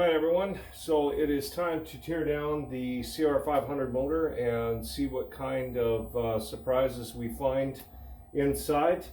Alright everyone, so it is time to tear down the CR500 motor and see what kind of surprises we find inside.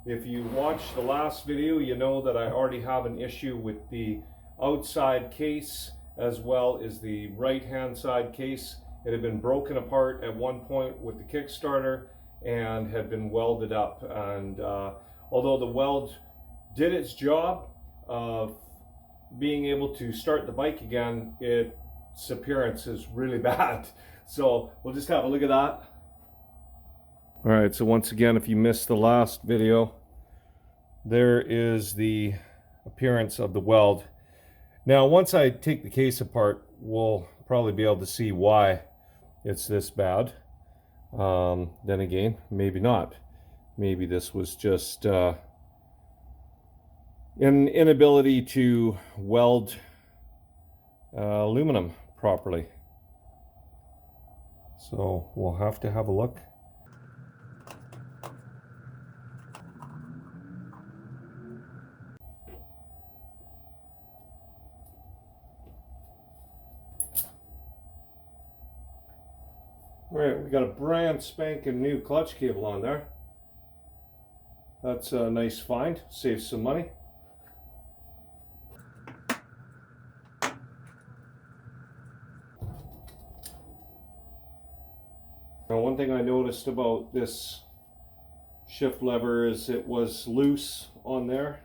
If you watched the last video, you know that I already have an issue with the outside case as well as the right hand side case. It had been broken apart at one point with the Kickstarter and had been welded up, and although the weld did its job of being able to start the bike again, its appearance is really bad. So we'll just have a look at that. Alright, so once again, if you missed the last video, there is the appearance of the weld. Now once I take the case apart, we'll probably be able to see why it's this bad. Then again, maybe not. Maybe this was just an inability to weld aluminum properly. So we'll have to have a look. All right, we got a brand spanking new clutch cable on there. That's a nice find, saves some money. Now, one thing I noticed about this shift lever is it was loose on there,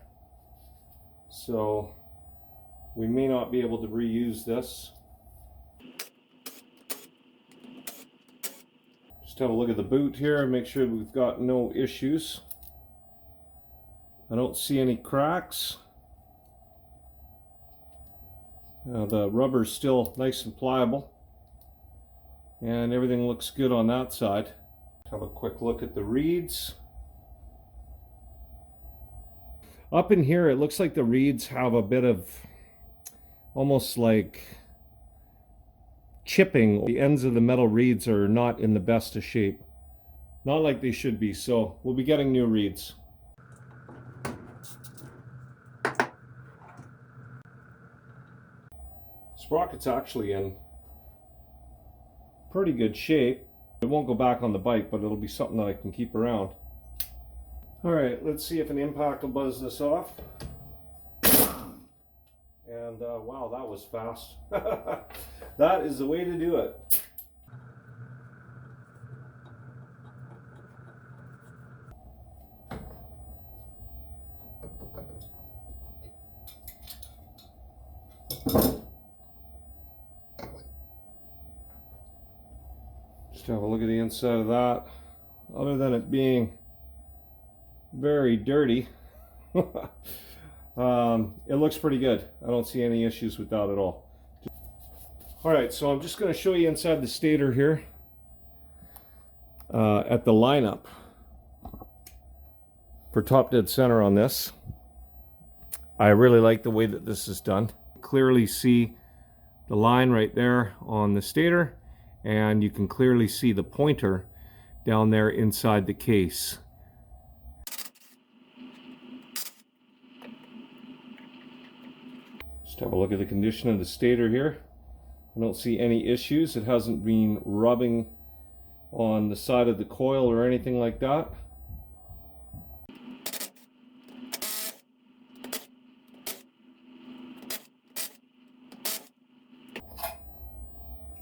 so we may not be able to reuse this. Just have a look at the boot here and make sure we've got no issues. I don't see any cracks. The rubber's still nice and pliable, and everything looks good on that side. Have a quick look at the reeds. Up in here, it looks like the reeds have a bit of almost like chipping. The ends of the metal reeds are not in the best of shape. Not like they should be, so we'll be getting new reeds. Sprocket's actually in pretty good shape. It won't go back on the bike, but it'll be something that I can keep around. Alright, let's see if an impact will buzz this off. And wow, that was fast. That is the way to do it. Just have a look at the inside of that. Other than it being very dirty, it looks pretty good. I don't see any issues with that at all. Alright, so I'm just going to show you inside the stator here at the lineup for top dead center on this. I really like the way that this is done. Clearly see the line right there on the stator, and you can clearly see the pointer down there inside the case. Just have a look at the condition of the stator here. I don't see any issues. It hasn't been rubbing on the side of the coil or anything like that.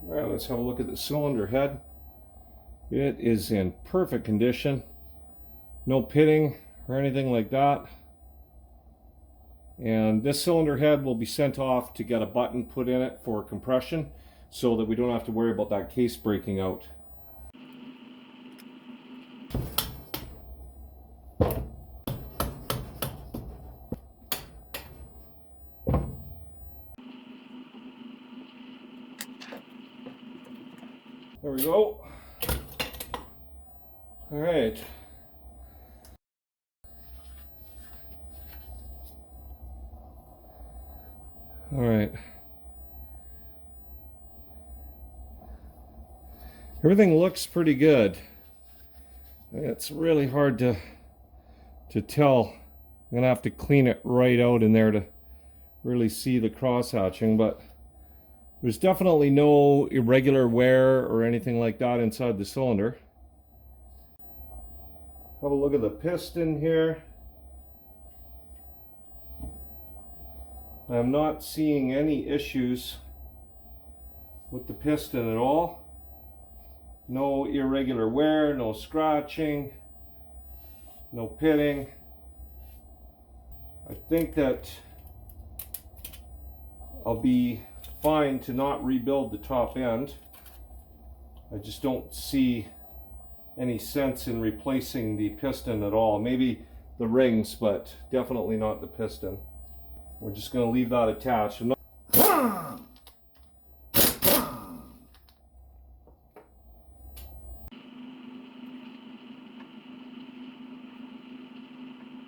Alright, let's have a look at the cylinder head. It is in perfect condition. No pitting or anything like that. And this cylinder head will be sent off to get a button put in it for compression so that we don't have to worry about that case breaking out. There we go. All right. All right. Everything looks pretty good. It's really hard to tell. I'm gonna have to clean it right out in there to really see the cross hatching, but there's definitely no irregular wear or anything like that inside the cylinder. Have a look at the piston here. I'm not seeing any issues with the piston at all. No irregular wear, no scratching, no pitting. I think that I'll be fine to not rebuild the top end. I just don't see any sense in replacing the piston at all. Maybe the rings, but definitely not the piston. We're just going to leave that attached.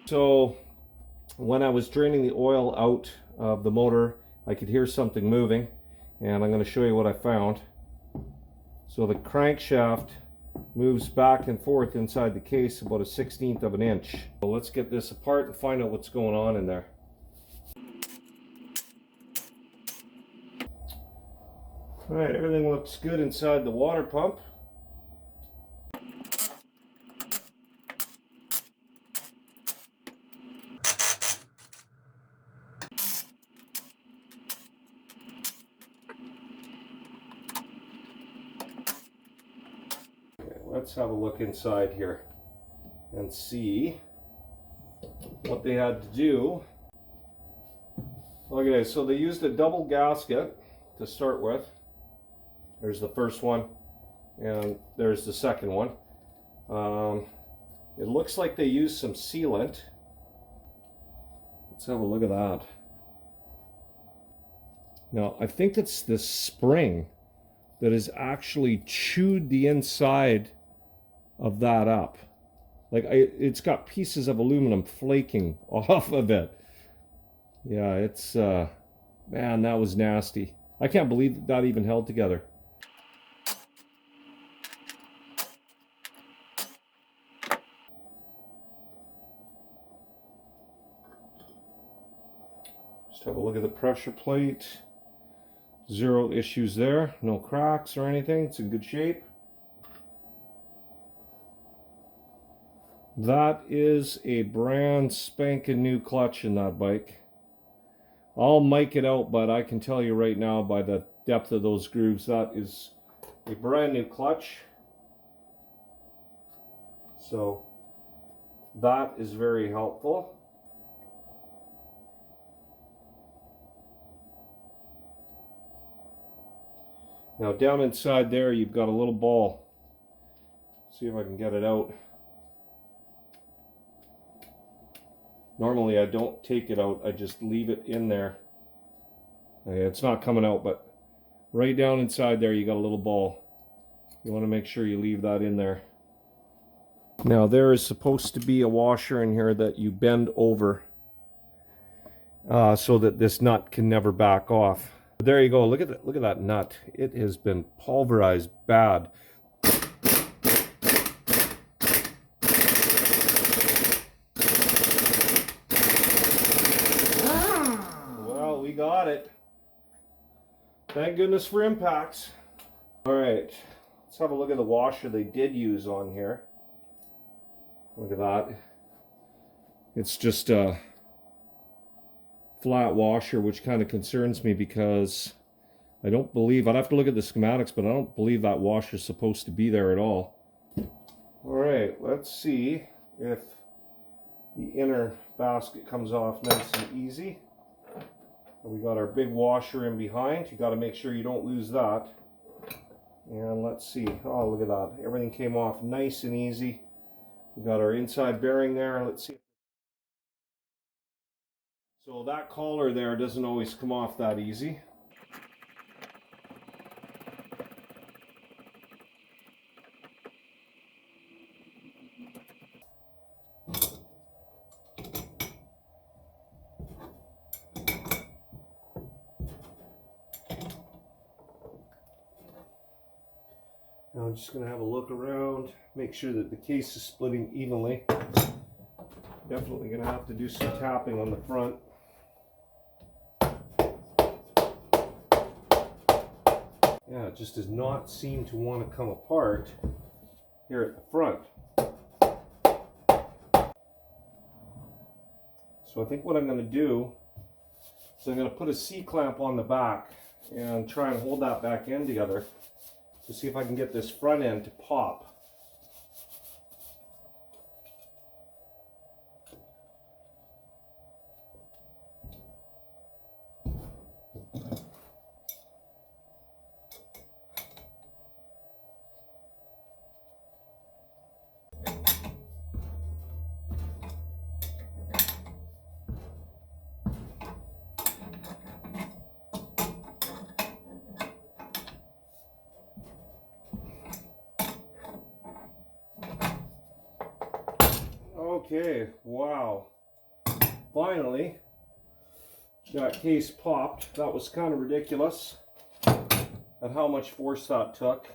So when I was draining the oil out of the motor, I could hear something moving, and I'm going to show you what I found. So the crankshaft moves back and forth inside the case about 1/16 of an inch. So let's get this apart and find out what's going on in there. Alright, everything looks good inside the water pump. Okay, let's have a look inside here and see what they had to do. Okay, so they used a double gasket to start with. There's the first one, and there's the second one. It looks like they used some sealant. Let's have a look at that. Now, I think it's this spring that has actually chewed the inside of that up. Like, it's got pieces of aluminum flaking off of it. Yeah, it's, man, that was nasty. I can't believe that even held together. Just have a look at the pressure plate. Zero issues there. No cracks or anything. It's in good shape. That is a brand spanking new clutch in that bike. I'll mic it out, but I can tell you right now by the depth of those grooves, that is a brand new clutch. So that is very helpful. Now down inside there you've got a little ball. See if I can get it out. Normally I don't take it out, I just leave it in there. Okay, it's not coming out, but right down inside there you got a little ball. You want to make sure you leave that in there. Now there is supposed to be a washer in here that you bend over so that this nut can never back off. There you go. Look at that nut. It has been pulverized bad. Well, we got it. Thank goodness for impacts. All right, let's have a look at the washer they did use on here. Look at that. It's just a flat washer, which kind of concerns me because I don't believe, I'd have to look at the schematics, but I don't believe that washer is supposed to be there at all. All right, let's see if the inner basket comes off nice and easy. We got our big washer in behind. You got to make sure you don't lose that. And let's see. Oh, look at that. Everything came off nice and easy. We got our inside bearing there. Let's see. So that collar there doesn't always come off that easy. Now I'm just going to have a look around, make sure that the case is splitting evenly. Definitely going to have to do some tapping on the front. Yeah, it just does not seem to want to come apart here at the front. So I think what I'm going to do is I'm going to put a C-clamp on the back and try and hold that back end together to see if I can get this front end to pop. Okay, wow. Finally, that case popped. That was kind of ridiculous at how much force that took.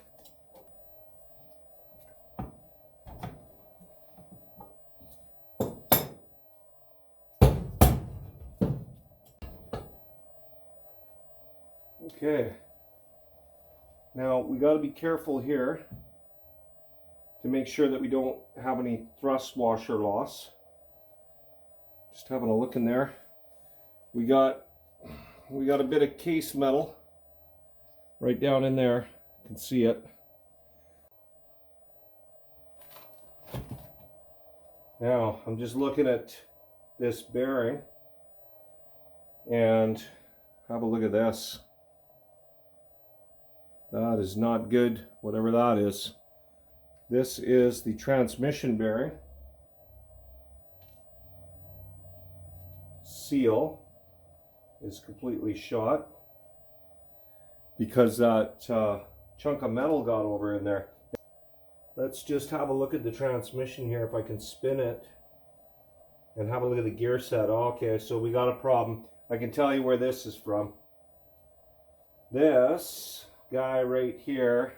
Okay. Now we got to be careful here to make sure that we don't have any thrust washer loss. Just having a look in there. We got a bit of case metal right down in there. You can see it. Now I'm just looking at this bearing and have a look at this. That is not good, whatever that is. This is the transmission bearing. Seal is completely shot because that chunk of metal got over in there. Let's just have a look at the transmission here, if I can spin it and have a look at the gear set. Okay, so we got a problem. I can tell you where this is from. This guy right here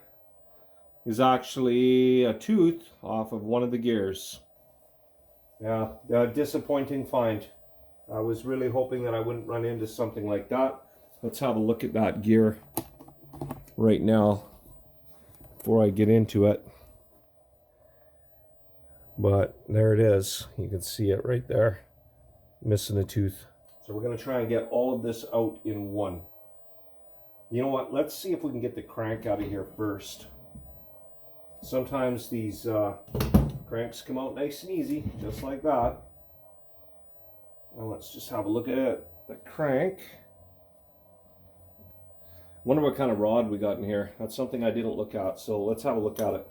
is actually a tooth off of one of the gears. Yeah, disappointing find. I was really hoping that I wouldn't run into something like that. Let's have a look at that gear right now before I get into it. But there it is. You can see it right there. Missing a tooth. So we're going to try and get all of this out in one. You know what? Let's see if we can get the crank out of here first. Sometimes these cranks come out nice and easy, just like that. Now let's just have a look at the crank. Wonder what kind of rod we got in here. That's something I didn't look at, so let's have a look at it.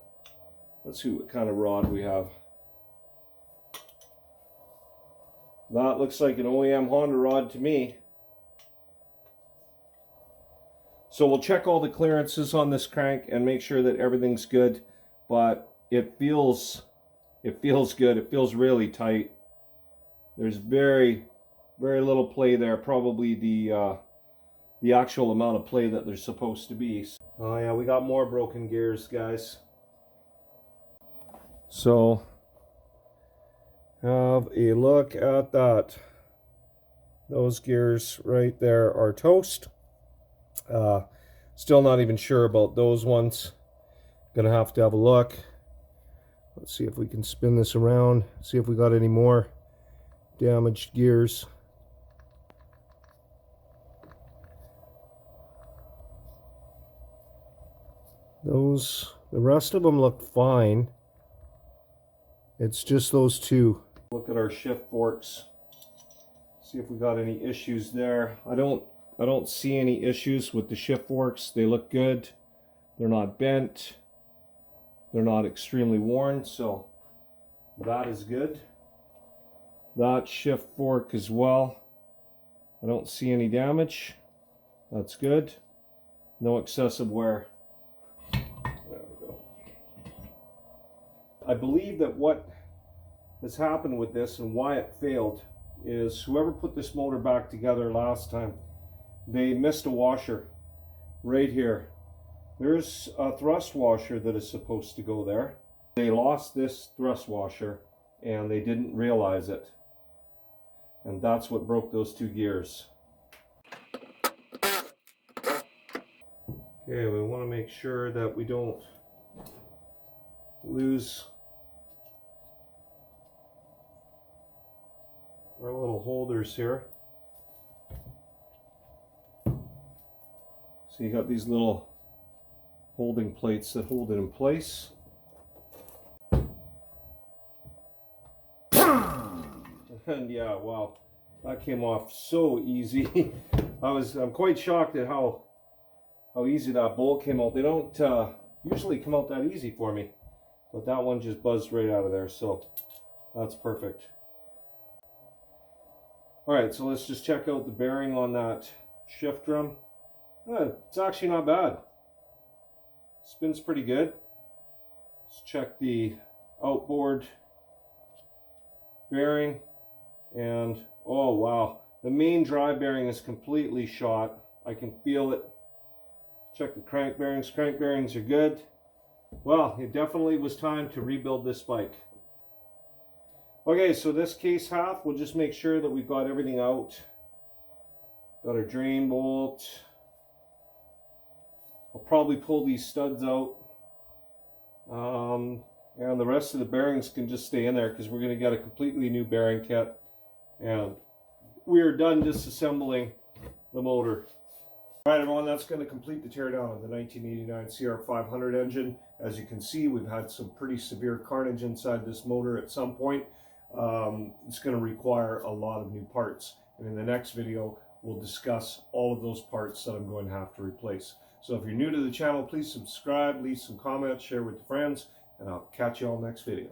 Let's see what kind of rod we have. That looks like an OEM Honda rod to me. So we'll check all the clearances on this crank and make sure that everything's good. But it feels good. It feels really tight. There's very little play there. Probably the actual amount of play that there's supposed to be. Oh yeah, we got more broken gears, guys. So have a look at that. Those gears right there are toast. Still not even sure about those ones. Gonna have to have a look. Let's see if we can spin this around, see if we got any more damaged gears. The rest of them look fine. It's just those two. Look at our shift forks. See if we got any issues there. I don't see any issues with the shift forks. They look good. They're not bent. They're not extremely worn, so that is good. That shift fork as well. I don't see any damage. That's good. No excessive wear. There we go. I believe that what has happened with this and why it failed is whoever put this motor back together last time, they missed a washer right here. There's a thrust washer that is supposed to go there. They lost this thrust washer and they didn't realize it. And that's what broke those two gears. Okay, we want to make sure that we don't lose our little holders here. So you got these little holding plates that hold it in place. And yeah, wow, that came off so easy. I'm quite shocked at how easy that bolt came out. They don't usually come out that easy for me, but that one just buzzed right out of there, so that's perfect. All right, so let's just check out the bearing on that shift drum. It's actually not bad. Spins pretty good. Let's check the outboard bearing, and oh wow, the main drive bearing is completely shot. I can feel it. Check the crank bearings. Crank bearings are good. Well, it definitely was time to rebuild this bike. Okay, so this case half, we'll just make sure that we've got everything out. Got our drain bolt. I'll probably pull these studs out. And the rest of the bearings can just stay in there because we're going to get a completely new bearing kit. And we are done disassembling the motor. All right, everyone, that's going to complete the teardown of the 1989 CR500 engine. As you can see, we've had some pretty severe carnage inside this motor at some point. It's going to require a lot of new parts. And in the next video, we'll discuss all of those parts that I'm going to have to replace. So if you're new to the channel, please subscribe, leave some comments, share with your friends, and I'll catch you all next video.